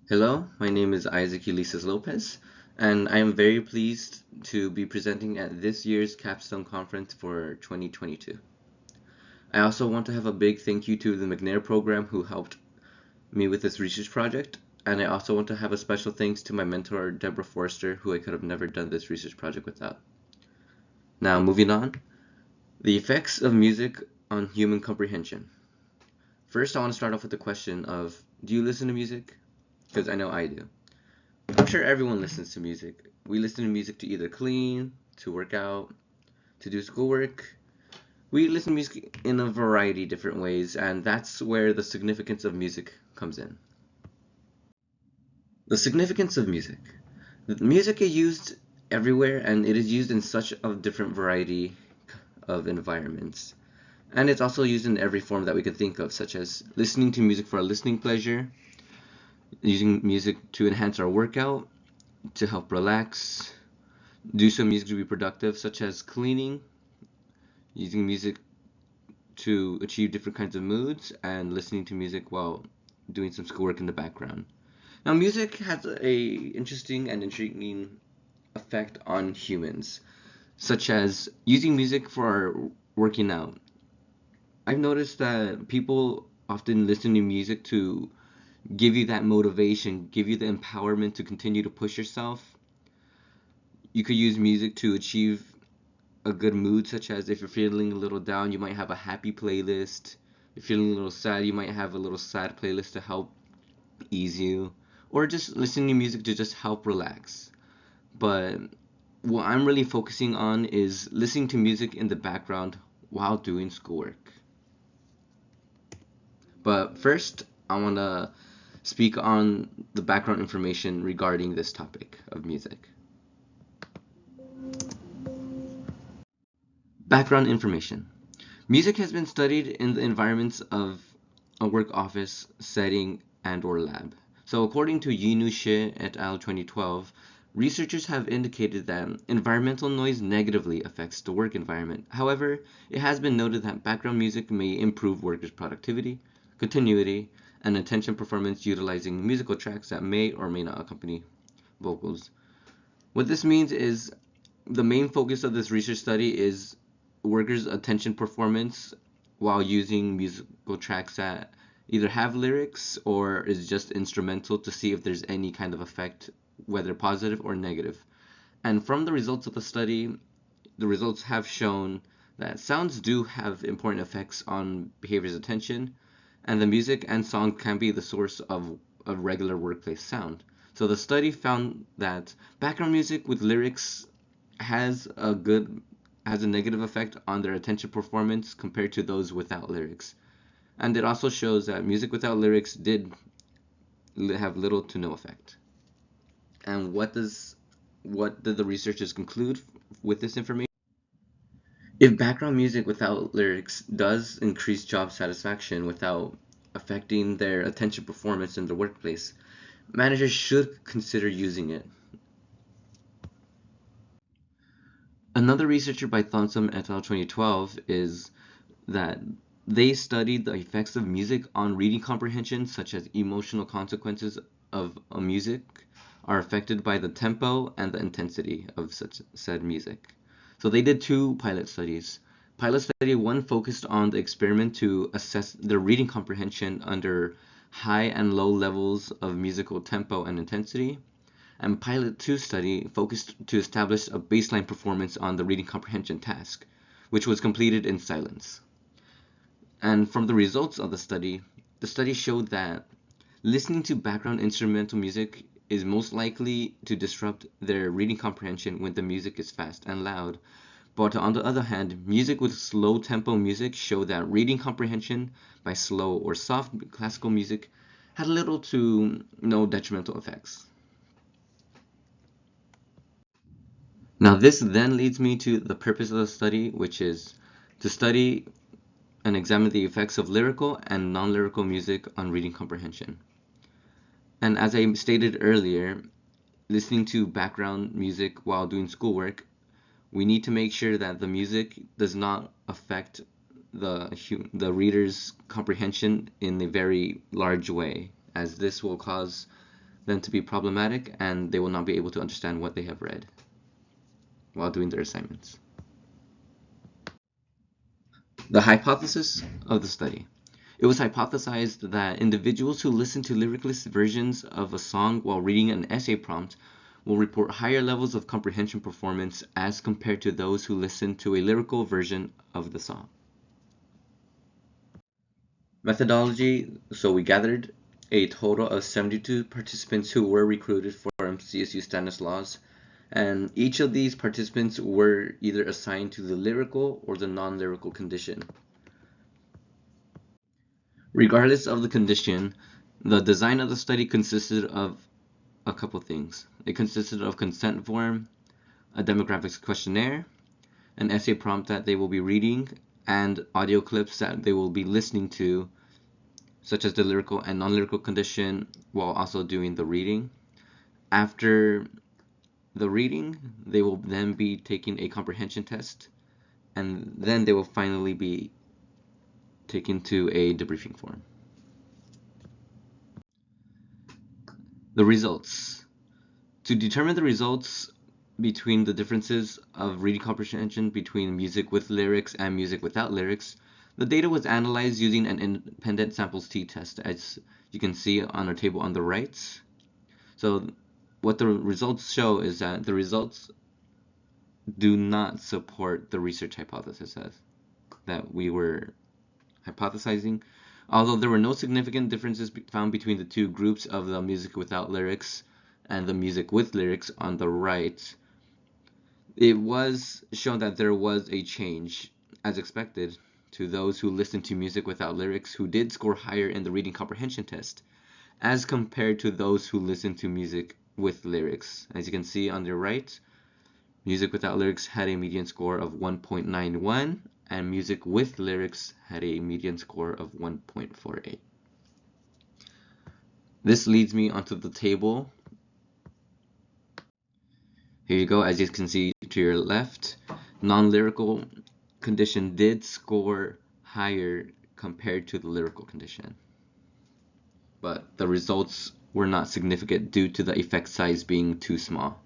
Hello, my name is Isaac Ulises Lopez, and I am very pleased to be presenting at this year's Capstone Conference for 2022. I also want to have a big thank you to the McNair program who helped me with this research project, and I also want to have a special thanks to my mentor, Deborah Forster, who I could have never done this research project without. Now, moving on, the effects of music on human comprehension. First, I want to start off with the question of, do you listen to music? Because I know I do. I'm sure everyone listens to music. We listen to music to either clean, to work out, to do schoolwork. We listen to music in a variety of different ways, and that's where the significance of music comes in. The significance of music. Music is used everywhere, and it is used in such a different variety of environments. And it's also used in every form that we could think of, such as listening to music for a listening pleasure, using music to enhance our workout, to help relax, do some music to be productive, such as cleaning, using music to achieve different kinds of moods, and listening to music while doing some schoolwork in the background. Now, music has a interesting and intriguing effect on humans, such as using music for working out. I've noticed that people often listen to music to give you that motivation, give you the empowerment to continue to push yourself. You could use music to achieve a good mood, such as if you're feeling a little down, you might have a happy playlist. If you're feeling a little sad, you might have a little sad playlist to help ease you, or just listening to music to just help relax. But what I'm really focusing on is listening to music in the background while doing schoolwork. But first, I want to speak on the background information regarding this topic of music. Background information. Music has been studied in the environments of a work office setting and/or lab. So according to Yinu Shi et al. 2012, researchers have indicated that environmental noise negatively affects the work environment. However, it has been noted that background music may improve workers' productivity, continuity, and attention performance utilizing musical tracks that may or may not accompany vocals. What this means is the main focus of this research study is workers' attention performance while using musical tracks that either have lyrics or is just instrumental to see if there's any kind of effect, whether positive or negative. And from the results of the study, the results have shown that sounds do have important effects on behavior's attention, and the music and song can be the source of a regular workplace sound. So the study found that background music with lyrics has a good has a negative effect on their attention performance compared to those without lyrics. And it also shows that music without lyrics did have little to no effect. And what did the researchers conclude with this information? If background music without lyrics does increase job satisfaction without affecting their attention performance in the workplace, managers should consider using it. Another researcher by Thomson et al. 2012 is that they studied the effects of music on reading comprehension, such as emotional consequences of a music are affected by the tempo and the intensity of such said music. So they did two pilot studies. Pilot study one focused on the experiment to assess their reading comprehension under high and low levels of musical tempo and intensity. And pilot 2 study focused to establish a baseline performance on the reading comprehension task, which was completed in silence. And from the results of the study showed that listening to background instrumental music is most likely to disrupt their reading comprehension when the music is fast and loud. But on the other hand, music with slow tempo music showed that reading comprehension by slow or soft classical music had little to no detrimental effects. Now this then leads me to the purpose of the study, which is to study and examine the effects of lyrical and non-lyrical music on reading comprehension. And as I stated earlier, listening to background music while doing schoolwork, we need to make sure that the music does not affect the reader's comprehension in a very large way, as this will cause them to be problematic, and they will not be able to understand what they have read while doing their assignments. The hypothesis of the study. It was hypothesized that individuals who listen to lyricless versions of a song while reading an essay prompt will report higher levels of comprehension performance as compared to those who listen to a lyrical version of the song. Methodology. So we gathered a total of 72 participants who were recruited from CSU Stanislaus, and each of these participants were either assigned to the lyrical or the non-lyrical condition. Regardless of the condition, the design of the study consisted of a couple things. It consisted of consent form, a demographics questionnaire, an essay prompt that they will be reading, and audio clips that they will be listening to, such as the lyrical and non-lyrical condition, while also doing the reading. After the reading, they will then be taking a comprehension test, and then they will finally be taken to a debriefing forum. The results. To determine the results between the differences of reading comprehension between music with lyrics and music without lyrics, the data was analyzed using an independent samples t-test, as you can see on our table on the right. So what the results show is that the results do not support the research hypothesis that we were hypothesizing. Although there were no significant differences found between the two groups of the music without lyrics and the music with lyrics on the right, it was shown that there was a change, as expected, to those who listened to music without lyrics who did score higher in the reading comprehension test, as compared to those who listened to music with lyrics. As you can see on the right, music without lyrics had a median score of 1.91, and music with lyrics had a median score of 1.48. This leads me onto the table. Here you go, as you can see to your left, non-lyrical condition did score higher compared to the lyrical condition, but the results were not significant due to the effect size being too small.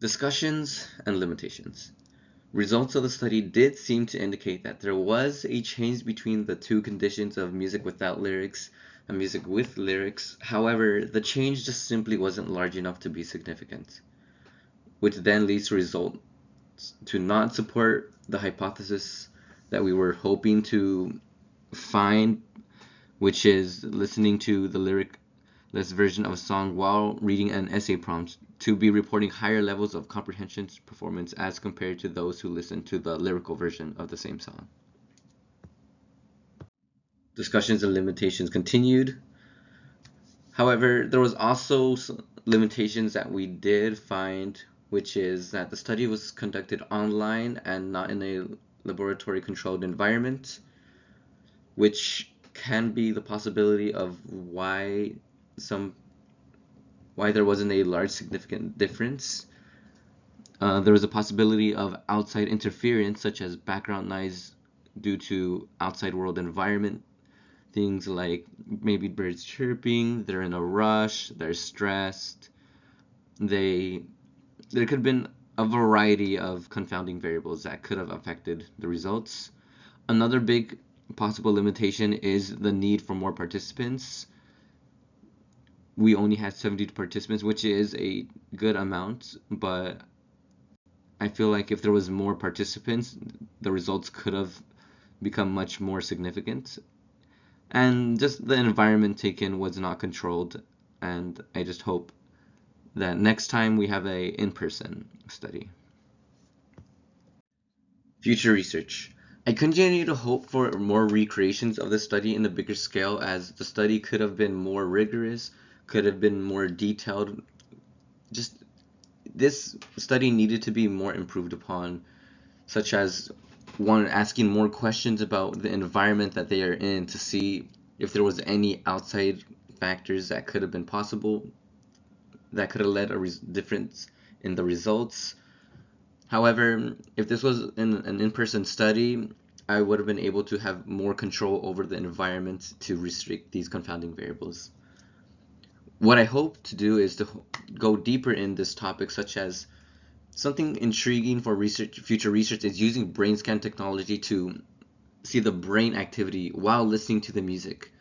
Discussions and limitations. Results of the study did seem to indicate that there was a change between the two conditions of music without lyrics and music with lyrics. However, the change just simply wasn't large enough to be significant, which then leads to results to not support the hypothesis that we were hoping to find, which is listening to the lyric-less version of a song while reading an essay prompt to be reporting higher levels of comprehension performance as compared to those who listen to the lyrical version of the same song. Discussions and limitations continued. However, there was also limitations that we did find, which is that the study was conducted online and not in a laboratory controlled environment, which can be the possibility of why there wasn't a large significant difference. There was a possibility of outside interference, such as background noise due to outside world environment. Things like maybe birds chirping, they're in a rush, they're stressed. There could have been a variety of confounding variables that could have affected the results. Another big possible limitation is the need for more participants. We only had 72 participants, which is a good amount, but I feel like if there was more participants, the results could have become much more significant. And just the environment taken was not controlled, and I just hope that next time we have a in-person study. Future research. I continue to hope for more recreations of the study in a bigger scale, as the study could have been more rigorous, could have been more detailed. Just this study needed to be more improved upon, such as one, asking more questions about the environment that they are in to see if there was any outside factors that could have been possible that could have led a difference in the results. However, if this was an in-person study, I would have been able to have more control over the environment to restrict these confounding variables. What I hope to do is to go deeper in this topic, such as something intriguing for future research is using brain scan technology to see the brain activity while listening to the music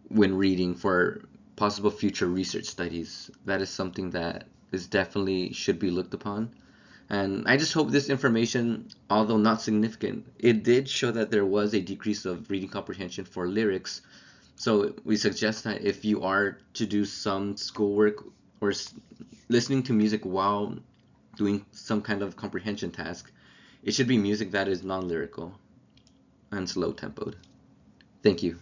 when reading for possible future research studies. That is something that is definitely should be looked upon. And I just hope this information, although not significant, it did show that there was a decrease of reading comprehension for lyrics. So we suggest that if you are to do some schoolwork or listening to music while doing some kind of comprehension task, it should be music that is non-lyrical and slow tempoed. Thank you.